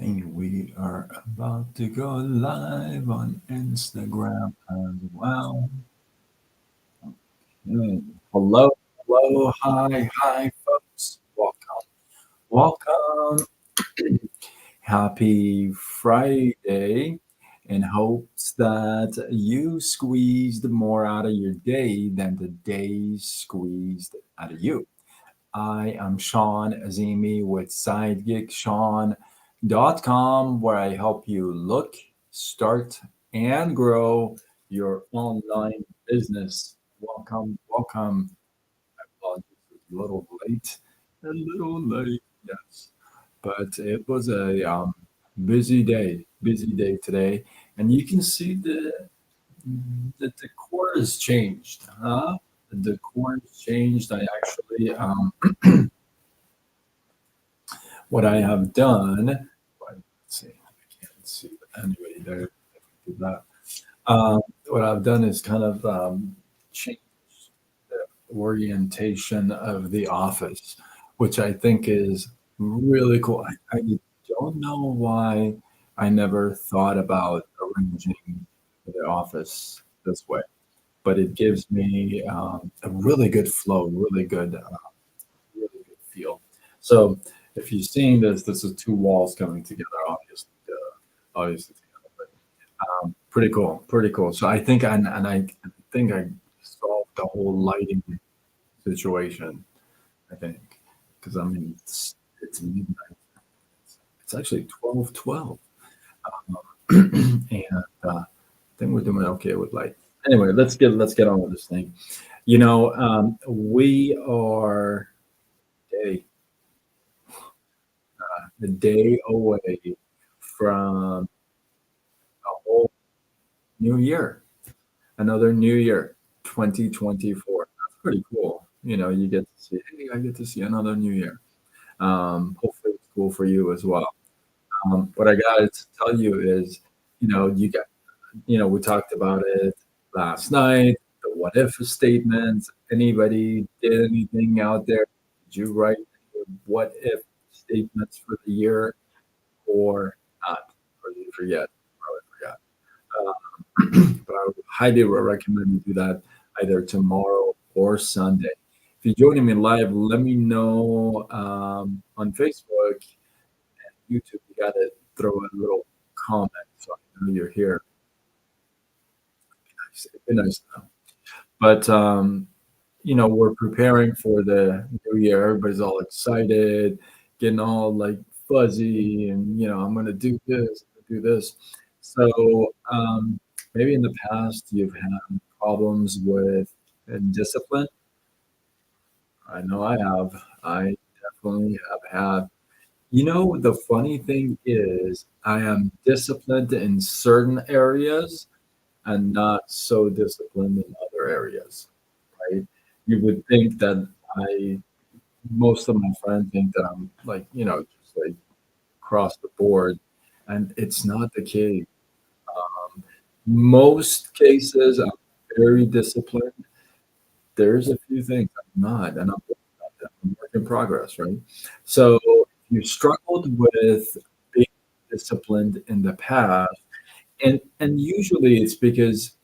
And we are about to go live on Instagram as well. Mm. Hello, hello, hi, folks. Welcome. Happy Friday, and hopes that you squeezed more out of your day than the day squeezed out of you. I am Sean Azimi with SideGigSean.com, where I help you look, start, and grow your online business. Welcome. Apologies, it's a little late, yes. But it was a busy day today, and you can see the decor has changed. Huh? The decor has changed. I actually what I have done, let's see, I can't see, but anyway, there, if we do that. What I've done is kind of change the orientation of the office, which I think is really cool. I don't know why I never thought about arranging the office this way, but it gives me a really good flow, really good feel. So if you're seeing this, this is two walls coming together, obviously together, but pretty cool, pretty cool. So I think I solved the whole lighting situation. I think because I mean it's midnight. It's actually 12:12, and I think we're doing okay with light. Anyway, let's get on with this thing. We are day the day away from a whole new year, another new year, 2024. That's pretty cool. You get to see, hey, I get to see another new year. Hopefully it's cool for you as well. What I got to tell you is, you got, we talked about it last night, the what if statements. Anybody did anything out there? Did you write your what if statements for the year or not? Or did you forget? Probably forgot. But I would highly recommend you do that either tomorrow or Sunday. If you're joining me live, let me know on Facebook and YouTube. You got to throw a little comment so I know you're here. It'd be nice to know. But we're preparing for the new year. Everybody's all excited, getting all like fuzzy, and I'm going to do this, do this. So maybe in the past you've had problems with discipline. I know I have. I definitely have had. The funny thing is, I am disciplined in certain areas and not so disciplined in other areas, right? You would think that I, most of my friends think that I'm like, just like across the board, and it's not the case. Most cases, I'm very disciplined. There's a few things I'm not, and I'm work in progress, right? So if you struggled with being disciplined in the past, and usually it's because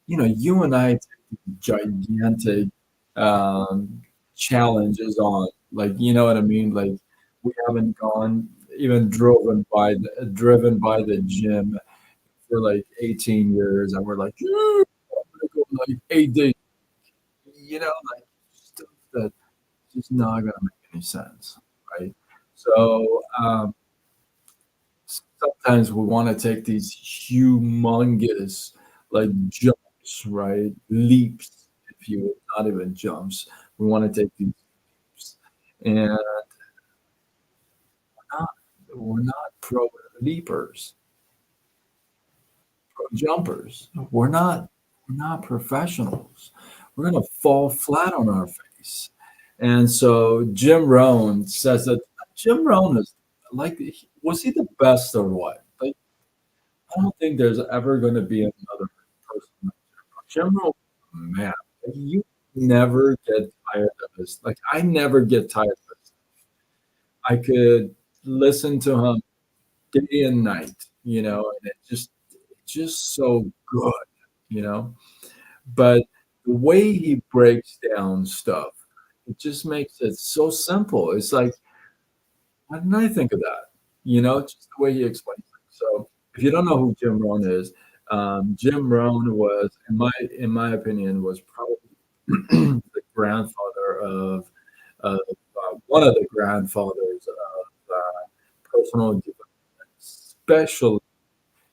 you and I take gigantic um, challenges on, like, you know what I mean? Like, we haven't gone even driven by the gym for like 18 years, and we're like, "Yeah, I'm gonna go like 8 days, like stuff that just not gonna make any sense, right? So sometimes we want to take these humongous like jumps, right? Leaps, if you will, not even jumps. We want to take these leaps, and not, we're not pro leapers, pro jumpers. We're not professionals. We're gonna fall flat on our face. And so Jim Rohn says that Jim Rohn is like, was he the best or what? Like, I don't think there's ever going to be another person like Jim Rohn. Man, like, you never get tired of this. Like, I never get tired of this. I could listen to him day and night, and it's just so good, you know. But the way he breaks down stuff, it just makes it so simple. It's like, why didn't I think of that? Just the way he explains it. So if you don't know who Jim Rohn is, Jim Rohn was, in my opinion, was probably the grandfather one of the grandfathers of personal development, especially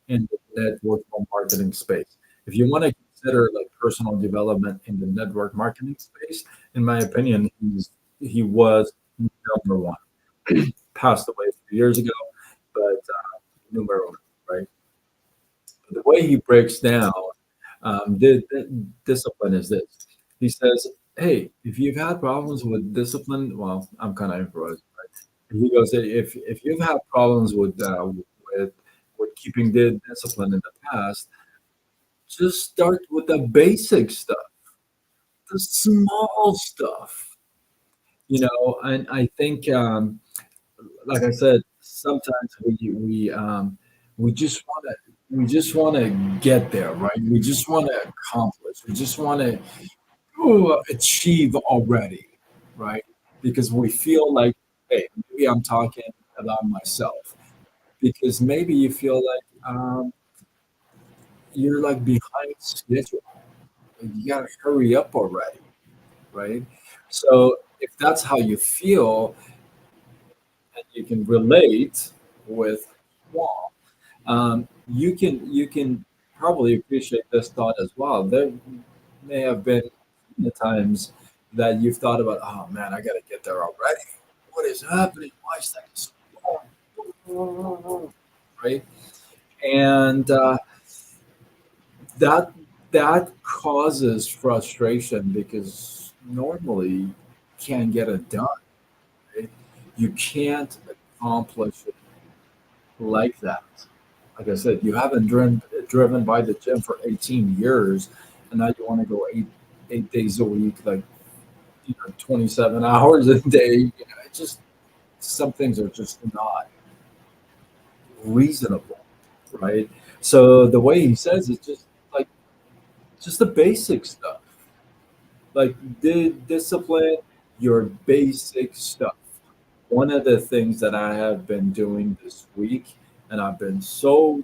in the network marketing space. If you want to consider like personal development in the network marketing space, in my opinion, he was number one. Passed away a few years ago, but numero uno, right? The way he breaks down the discipline is this. He says, "Hey, if you've had problems with discipline, well, I'm kind of improvising, right?" He goes, "If you've had problems with with keeping the discipline in the past, just start with the basic stuff, the small stuff, And I think, like I said, sometimes we just want to get there, right? We just want to accomplish. We just want to achieve already, right? Because we feel like, hey, maybe I'm talking about myself. Because maybe you feel like you're like behind schedule. Like, you gotta hurry up already, right? So if that's how you feel, and you can relate with Wall, you can probably appreciate this thought as well. There may have been the times that you've thought about, oh man, I gotta get there already. What is happening? Why is that so long? Right? And that that causes frustration because normally you can't get it done. Right? You can't accomplish it like that. Like I said, you haven't driven by the gym for 18 years, and now you want to go eight days a week, like 27 hours a day. It just some things are just not reasonable, right? So the way he says it's just the basic stuff, like the discipline, your basic stuff. One of the things that I have been doing this week, and I've been so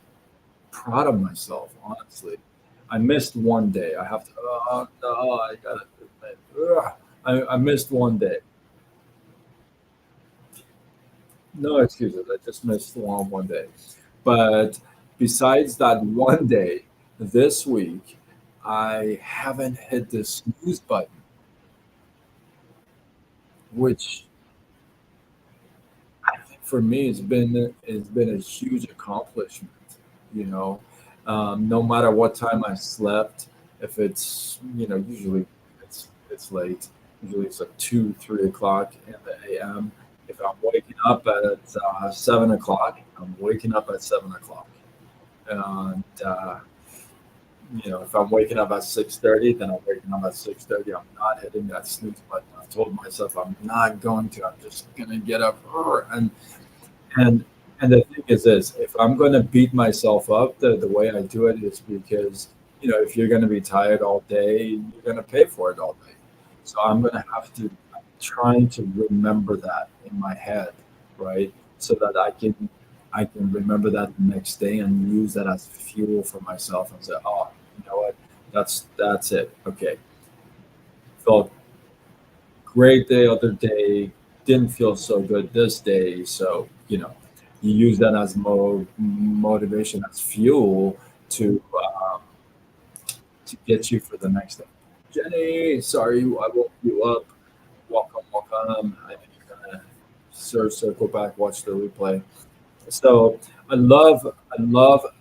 proud of myself, honestly. I missed one day. I have to. Oh no! I gotta admit, I missed one day. No excuses. I just missed one day. But besides that one day, this week, I haven't hit the snooze button, which I think for me it's been a huge accomplishment. You know, no matter what time I slept, if it's usually it's late. Usually it's like 2, 3 o'clock in the a.m. If I'm waking up at 7 o'clock, I'm waking up at 7 o'clock. And if I'm waking up at 6:30, then I'm waking up at 6:30. I'm not hitting that snooze button. I've told myself I'm not going to. I'm just gonna get up. And and the thing is this: if I'm going to beat myself up, the way I do it is because if you're going to be tired all day, you're going to pay for it all day. So I'm going to have to. I'm trying to remember that in my head, right? So that I can remember that the next day and use that as fuel for myself and say, oh, you know what? That's it. Okay, felt great the other day, didn't feel so good this day. So, you use that as motivation, as fuel to get you for the next day. Jenny, sorry, I woke you up. Welcome, welcome. I think you're going to circle back, watch the replay. So I love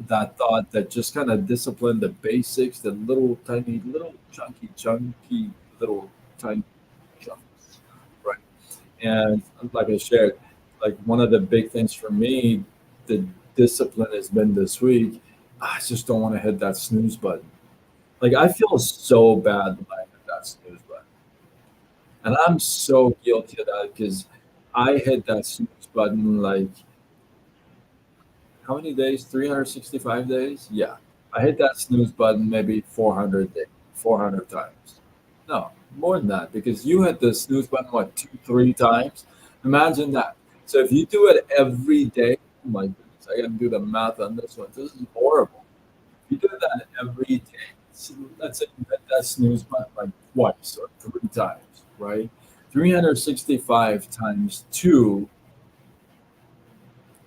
that thought that just kind of discipline the basics, the little tiny, little chunky, little tiny chunks, right? And like I shared, like one of the big things for me, the discipline has been this week. I just don't want to hit that snooze button. Like I feel so bad when I hit that snooze button, and I'm so guilty of that because I hit that snooze button like how many days? 365 days? Yeah. I hit that snooze button maybe 400 times. No, more than that, because you hit the snooze button, what, two, three times? Imagine that. So if you do it every day, oh my goodness, I got to do the math on this one. This is horrible. If you do that every day, so let's say you hit that snooze button like twice or three times, right? 365 times two,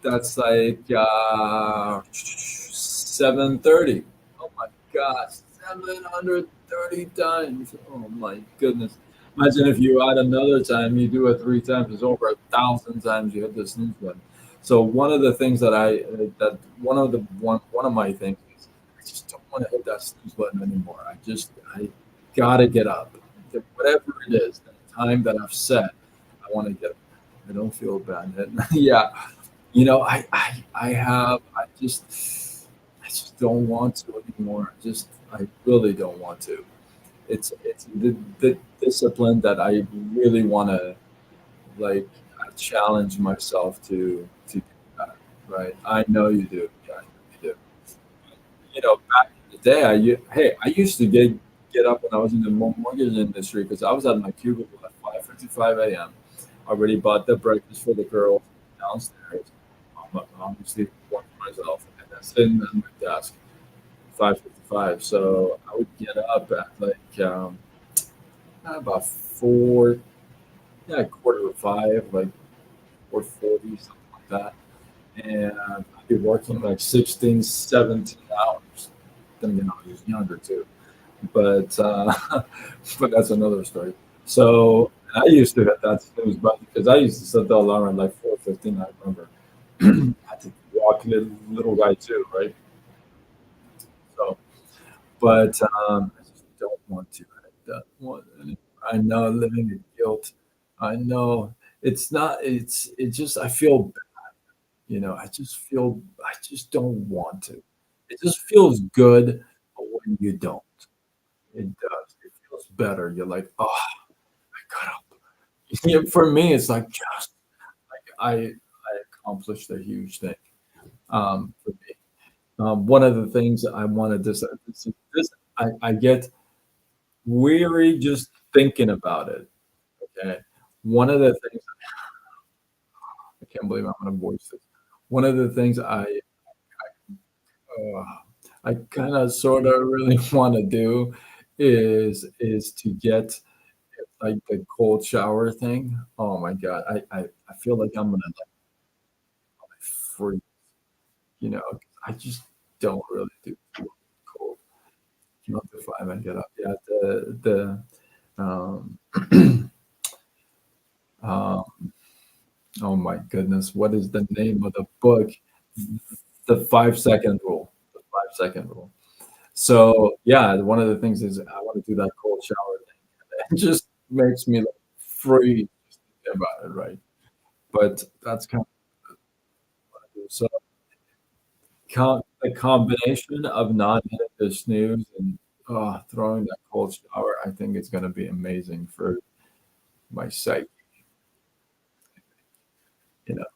that's like 730. Oh my gosh, 730 times. Oh my goodness. Imagine if you add another time, you do it three times, it's over 1,000 times you hit the snooze button. So one of the things that that one of my things is I just don't want to hit that snooze button anymore. I gotta get up. Whatever it is, the time that I've set, I want to get up. I don't feel bad. Yeah, I just don't want to anymore. I really don't want to. It's the discipline that I really want to, like, challenge myself to do that. Right? I know you do. Yeah, I know you do. Back in the day, I used to get up when I was in the mortgage industry because I was at my cubicle at 5:55 a.m. Already bought the breakfast for the girls downstairs. Obviously working myself, and then sitting at my desk, 5:55. So I would get up at like about four, yeah, quarter to five, like 4:40, something like that, and I'd be working like 16, 17 hours. Then I was younger too, but but that's another story. So I used to hit that snooze button because I used to set the alarm at like 4:15. I remember. I had to walk little guy too, right? So, but I just don't want to. I don't want any. I know living in guilt. I know it's not. It just. I feel. I just feel. I just don't want to. It just feels good when you don't. It does. It feels better. You're like, oh, I got up. Yeah, for me, it's like just like I accomplished a huge thing. For me, one of the things I wanted this I get weary just thinking about it. Okay, one of the things I can't believe I'm going to voice this. One of the things uh, I kind of sort of really want to do is to get like the cold shower thing. Oh my god, I feel like I'm gonna like freeze. You know, I just don't really do cold. Up to five and get up. Yeah, um, um, oh my goodness, what is the name of the book? The 5 second rule. The 5 second rule. So yeah, one of the things is I want to do that cold shower thing. It just makes me like free just thinking about it, right? But that's kind of what I do. So the combination of not hitting the snooze and throwing that cold shower, I think it's going to be amazing for my psyche, you know.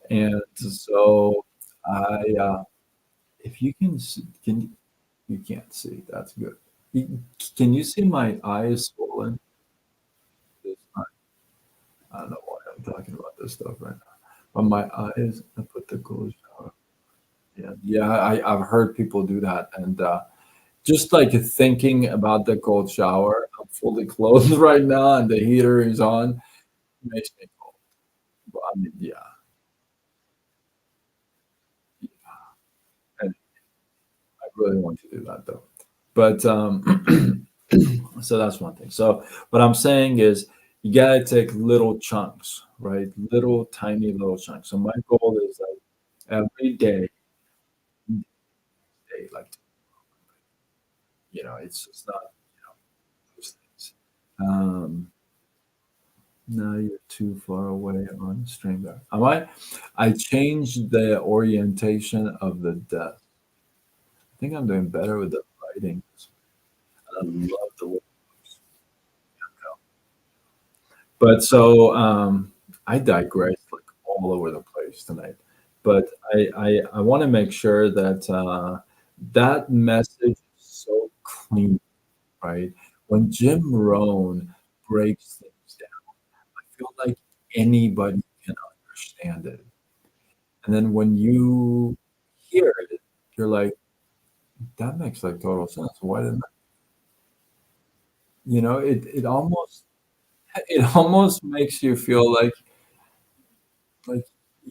And so I, if you you can't see, that's good. Can you see my eyes swollen? This time? I don't know why I'm talking about this stuff right now. But my eyes, I put the cold shower. Yeah, yeah, I've heard people do that, and just like thinking about the cold shower, I'm fully clothed right now, and the heater is on. Makes me cold. But, I mean, yeah, and I really want to do that though. But so that's one thing. So what I'm saying is you gotta take little chunks, right? Little tiny little chunks. So my goal is like every day, like it's not those things. Um, no, you're too far away on Streambar. Am I? I changed the orientation of the desk. I think I'm doing better with the writing. I love the way it looks. But so I digress like all over the place tonight. but I want to make sure that that message is so clean, right? When Jim Rohn breaks things down, I feel like anybody can understand it. And then when you hear it, you're like, that makes like total sense. Why didn't I? It almost it almost makes you feel like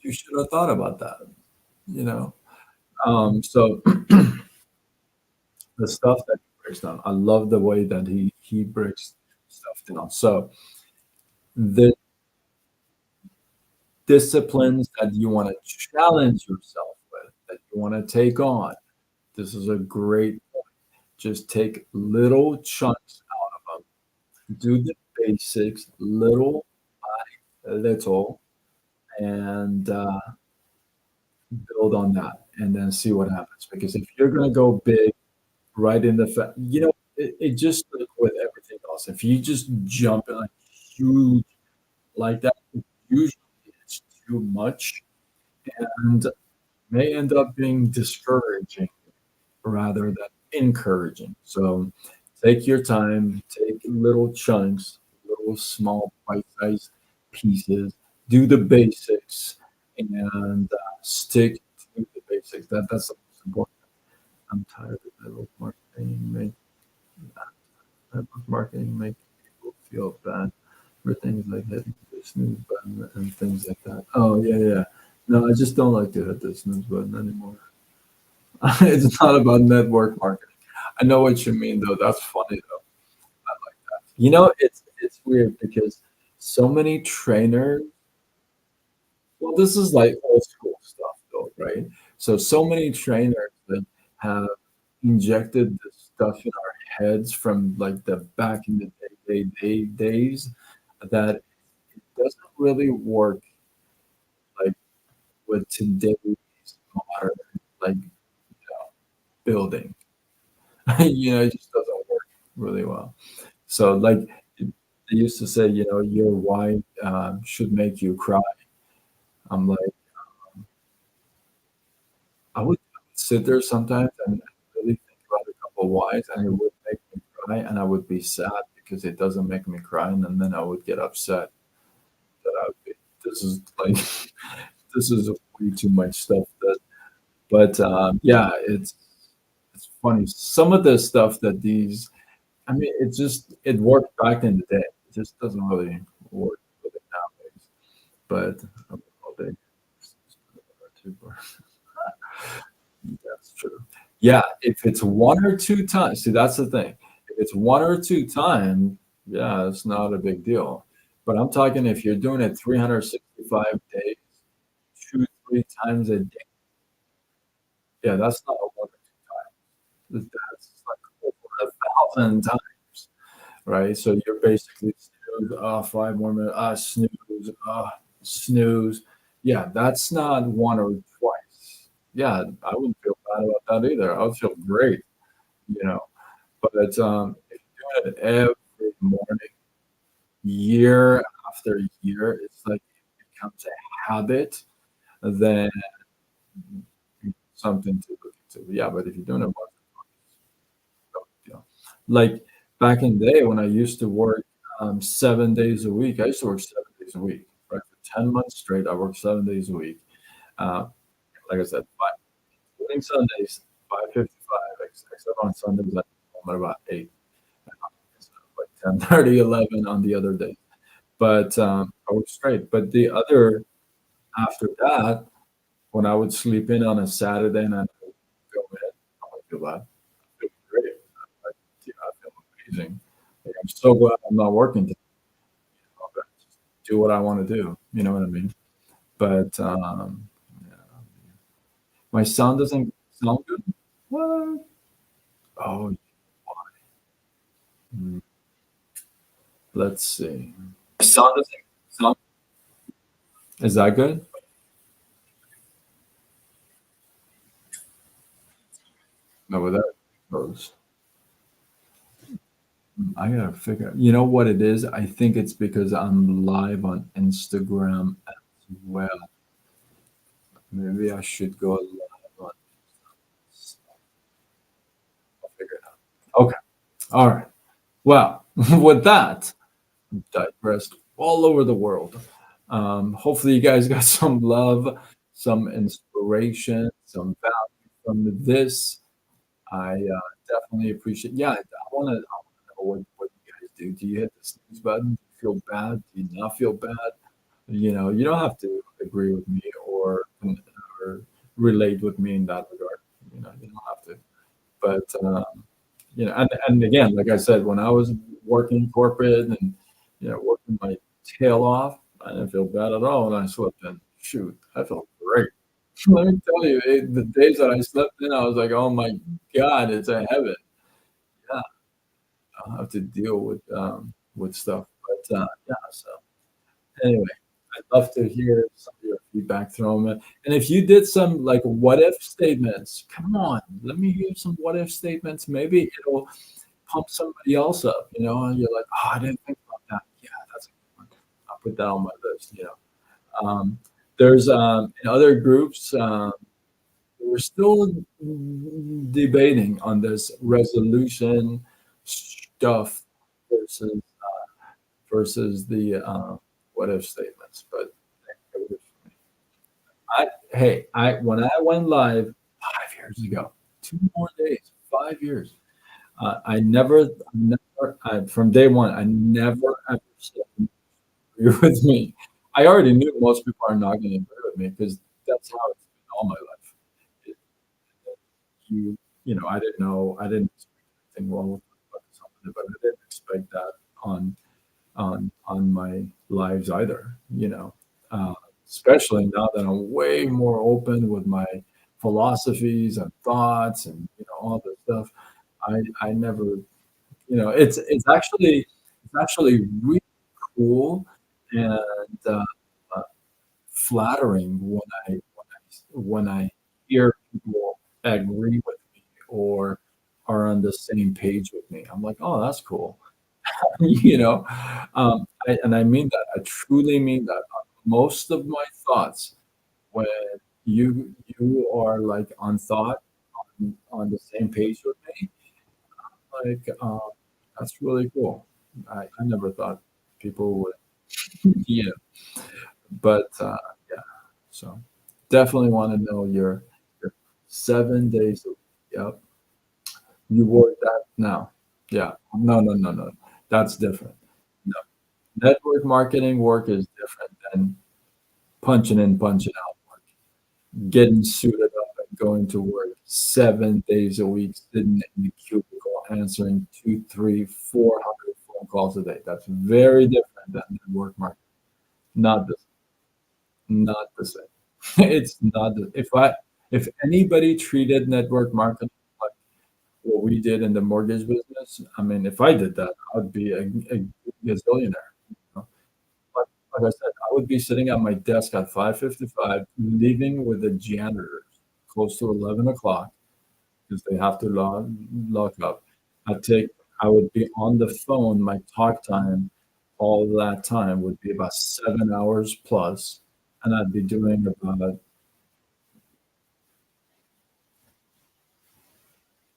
you should have thought about that, you know? So the stuff that he breaks down, I love the way that he breaks stuff down. So the disciplines that you want to challenge yourself with, that you want to take on, this is a great point. Just take little chunks out of them. Do the basics, little by little, and build on that, and then see what happens. Because if you're going to go big right in the it just like with everything else. If you just jump in like huge like that, usually it's too much and may end up being discouraging rather than encouraging. So take your time, take little chunks, little small bite-sized pieces, do the basics, and stick to the basics. That's the most important. I'm tired of network marketing. Network marketing make people feel bad for things like hitting the snooze button and things like that. Oh yeah, yeah. No, I just don't like to hit the snooze button anymore. It's not about network marketing. I know what you mean though. That's funny though. I like that. It's weird because so many trainers. Well, this is like old school stuff though, right? So many trainers that have injected this stuff in our heads from like the back in the days that it doesn't really work like with today's modern like building. It just doesn't work really well. So like they used to say, your wine should make you cry. I'm like, I would sit there sometimes and really think about a couple of wines, and it would make me cry, and I would be sad because it doesn't make me cry, and then I would get upset that I would be, this is like this is way too much stuff. But yeah, it's funny. Some of the stuff that these, I mean, it worked back in the day. It just doesn't really work with it nowadays. But all day. That's true. Yeah, if it's one or two times, see, that's the thing. If it's one or two times, yeah, it's not a big deal. But I'm talking if you're doing it 365 days, two, three times a day, yeah, that's not a one or two times. That's like over 1,000 times, right? So you're basically snooze, 5 more minutes, snooze. Yeah, that's not one or twice. Yeah, I wouldn't feel bad about that either. I would feel great, you know. But if you're doing it every morning, year after year, it's like it becomes a habit, then something to look into. Yeah, but if you're doing it once, you know, like back in the day when I used to work 7 days a week, I used to work 7 days a week, right? For 10 months straight, I worked 7 days a week. Uh, like I said, including Sundays, 5:55, except on Sundays, I'm home at about 8, like 10:30, 11 on the other day. But I worked straight. But the other, after that, when I would sleep in on a Saturday and I would go in, I would feel bad. I feel great. Like, I feel amazing. Like, I'm so glad I'm not working today. I'll just do what I want to do. You know what I mean? But yeah. My sound doesn't sound good. What? Oh, mm, let's see. My sound doesn't sound. Is that good? No, with that goes. I gotta figure. You know what it is? I think it's because I'm live on Instagram as well. Maybe I should go live on. I'll figure it out. Okay. All right. Well, with that, digressed all over the world. Hopefully, you guys got some love, some inspiration, some value from this. I definitely appreciate. Yeah, I want to know what you guys do. Do you hit the snooze button? Do you feel bad? Do you not feel bad? You don't have to agree with me or relate with me in that regard. You don't have to. But and again, like I said, when I was working corporate and working my tail off, I didn't feel bad at all when I slept in. Shoot, I felt great. Let me tell you, the days that I slept in, I was like, "Oh my God, it's a heaven." Yeah, I'll have to deal with stuff, but yeah. So anyway, I'd love to hear some of your feedback, from it. And if you did some like what if statements, come on, let me hear some what if statements. Maybe it'll pump somebody else up, and you're like, oh, I didn't think about that. Yeah, that's a good one. I'll put that on my list. There's in other groups, we're still debating on this resolution stuff versus the what if statements. But I when I went live 5 years ago, 2 more days, 5 years. From day one, I never ever said you agree with me. I already knew most people are not going to agree with me because that's how it's been all my life. It, I didn't know, I didn't expect anything wrong with something, but I didn't expect that on my lives either. Uh, Especially now that I'm way more open with my philosophies and thoughts and all this stuff. I never, it's actually really cool and uh, flattering when I hear people agree with me or are on the same page with me. I'm like, oh, that's cool. you know, and I mean that. I truly mean that. Most of my thoughts, when you are like on thought on the same page with me, like that's really cool. I never thought people would, yeah, but yeah. So definitely want to know your 7 days. Yep, you work that now. Yeah, no, no, no, no. That's different. No, network marketing work is different than punching in, punching out work. Getting suited up and going to work 7 days a week, sitting in the cubicle, answering two, three, 400 phone calls a day. That's very different than network marketing. Not the not the same. It's not the if anybody treated network marketing like what we did in the mortgage business, I mean, if I did that, I would be a gazillionaire. You know? Like I said, I would be sitting at my desk at 5:55, leaving with the janitors close to 11 o'clock because they have to lock up. I'd take, I would be on the phone. My talk time, all that time would be about 7 hours plus, and I'd be doing about.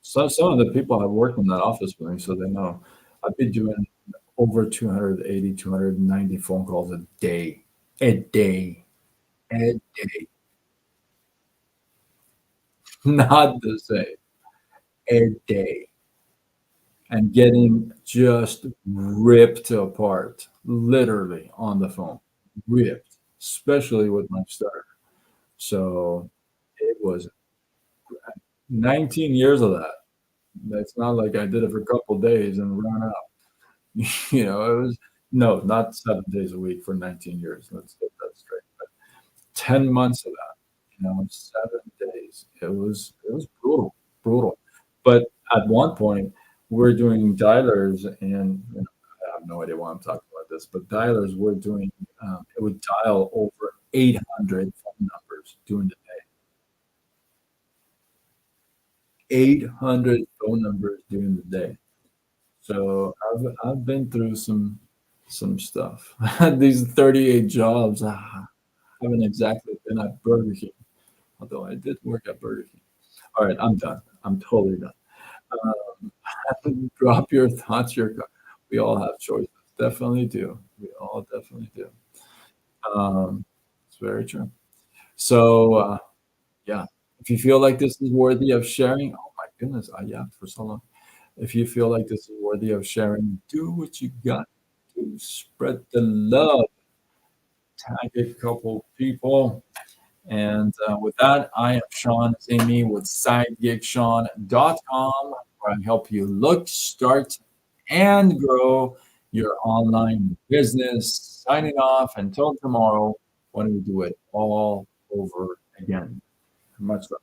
So some of the people have worked in that office with me, so they know. I'd be doing over 280, 290 phone calls a day. A day. A day. Not the same. A day. And getting just ripped apart, literally on the phone. Ripped, especially with my starter. So it was 19 years of that. It's not like I did it for a couple days and ran out. It was no, not 7 days a week for 19 years. Let's get that straight. But 10 months of that, 7 days. It was brutal, brutal. But at one point, we're doing dialers, and I have no idea why I'm talking about this, but dialers we're doing. It would dial over 800 phone numbers during the day. 800 phone numbers during the day. So I've been through some stuff. These 38 jobs, haven't exactly been at Burger King. although I did work at Burger King. All right, I'm done. I'm totally done. Drop your thoughts. We all have choices. Definitely do. We all definitely do. It's very true. So, yeah, if you feel like this is worthy of sharing, oh my goodness, I yapped for so long. If you feel like this is worthy of sharing, do what you got to spread the love. Tag a couple people. And with that, I am Sean Amy with SideGigSean.com, where I help you look, start, and grow your online business. Signing off until tomorrow when we do it all over again. Much love.